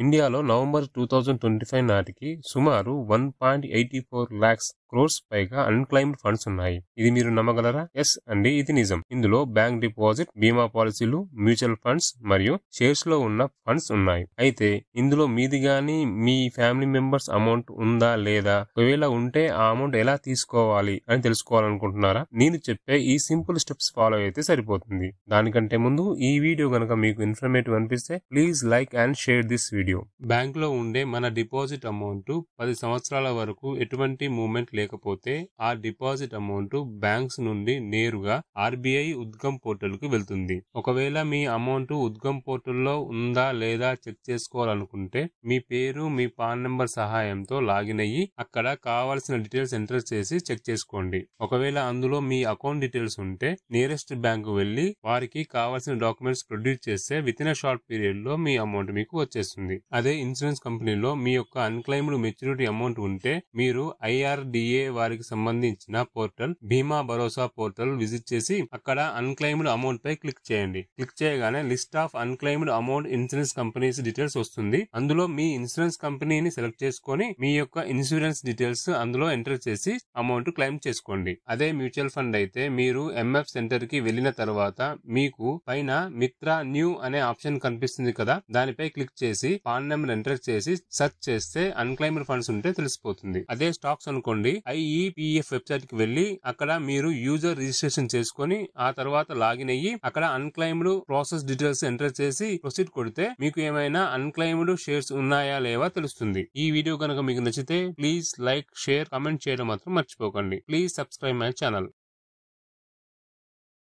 ఇండియాలో నవంబర్ 2025 నాటికి సుమారు 1.84 లాక్స్ క్రోర్స్ పైగా అన్క్లైమ్డ్ ఫండ్స్ ఉన్నాయి. ఇది మీరు నమ్మగలరా? ఎస్ అండి, ఇది నిజం. ఇందులో బ్యాంక్ డిపాజిట్, బీమా పాలసీలు, మ్యూచువల్ ఫండ్స్ మరియు షేర్స్ లో ఉన్న ఫండ్స్ ఉన్నాయి. అయితే ఇందులో మీది గాని మీ ఫ్యామిలీ మెంబర్స్ అమౌంట్ ఉందా లేదా, ఒకవేళ ఉంటే ఆ అమౌంట్ ఎలా తీసుకోవాలి అని తెలుసుకోవాలనుకుంటున్నారా? నేను చెప్పే ఈ సింపుల్ స్టెప్స్ ఫాలో అయితే సరిపోతుంది. దానికంటే ముందు ఈ వీడియో గనక మీకు ఇన్ఫర్మేటివ్ అనిపిస్తే please like and share this video. Bank లో ఉండే మన డిపాజిట్ అమౌంట్ 10 సంవత్సరాల వరకు ఎటువంటి మూవ్మెంట్ లేకపోతే ఆ డిపాజిట్ అమౌంట్ బ్యాంక్స్ నుండి నేరుగా ఆర్బీఐ ఉద్గమ్ పోర్టల్ కు వెళ్తుంది. ఒకవేళ మీ అమౌంట్ ఉద్గమ్ పోర్టల్లో ఉందా లేదా చెక్ చేసుకోవాలనుకుంటే మీ పేరు, మీ పాన్ నెంబర్ సహాయంతో లాగిన్ అయ్యి అక్కడ కావాల్సిన డీటెయిల్స్ ఎంటర్ చేసి చెక్ చేసుకోండి. ఒకవేళ అందులో మీ అకౌంట్ డీటెయిల్స్ ఉంటే నియరెస్ట్ బ్యాంక్ వెళ్లి వారికి కావాల్సిన డాక్యుమెంట్స్ ప్రొడ్యూస్ చేస్తే విత్ ఇన్ షార్ట్ పీరియడ్ లో మీ అమౌంట్ మీకు వచ్చేస్తుంది. అదే ఇన్సూరెన్స్ కంపెనీలో మీ యొక్క అన్క్లైమ్డ్ మెచ్యూరిటీ అమౌంట్ ఉంటే మీరు ఐఆర్డిఏ వారికి సంబంధించిన పోర్టల్ బీమా భరోసా పోర్టల్ విజిట్ చేసి అక్కడ అన్క్లైమ్డ్ అమౌంట్ పై క్లిక్ చేయండి. క్లిక్ చేయగానే list of unclaimed amount insurance companies details వస్తుంది. అందులో మీ ఇన్సూరెన్స్ కంపెనీని సెలెక్ట్ చేసుకొని మీ యొక్క ఇన్సూరెన్స్ డీటెయిల్స్ అందులో ఎంటర్ చేసి అమౌంట్ క్లెయిమ్ చేసుకోండి. అదే మ్యూచువల్ ఫండ్ అయితే మీరు ఎంఎఫ్ సెంటర్ కి వెళ్లిన తర్వాత మీకు పైన మిత్రా న్యూ అనే ఆప్షన్ కనిపిస్తుంది కదా, దానిపై క్లిక్ చేసి పాన్ నెంబర్ ఎంటర్ చేసి సెర్చ్ చేస్తే అన్క్లైమ్డ్ ఫండ్స్ ఉంటే తెలిసిపోతుంది. అదే స్టాక్స్ అనుకోండి, ఐఈపీఎఫ్ వెబ్సైట్ కి వెళ్లి అక్కడ మీరు యూజర్ రిజిస్ట్రేషన్ చేసుకుని ఆ తర్వాత లాగిన్ అయ్యి అక్కడ అన్క్లైమ్డ్ ప్రాసెస్ డీటెయిల్స్ ఎంటర్ చేసి ప్రొసీడ్ కొడితే మీకు ఏమైనా అన్క్లైమ్డ్ షేర్స్ ఉన్నాయా లేవా తెలుస్తుంది. ఈ వీడియో కనుక మీకు నచ్చితే ప్లీజ్ లైక్, షేర్, కామెంట్ చేయడం మాత్రం మర్చిపోకండి. Please subscribe my channel.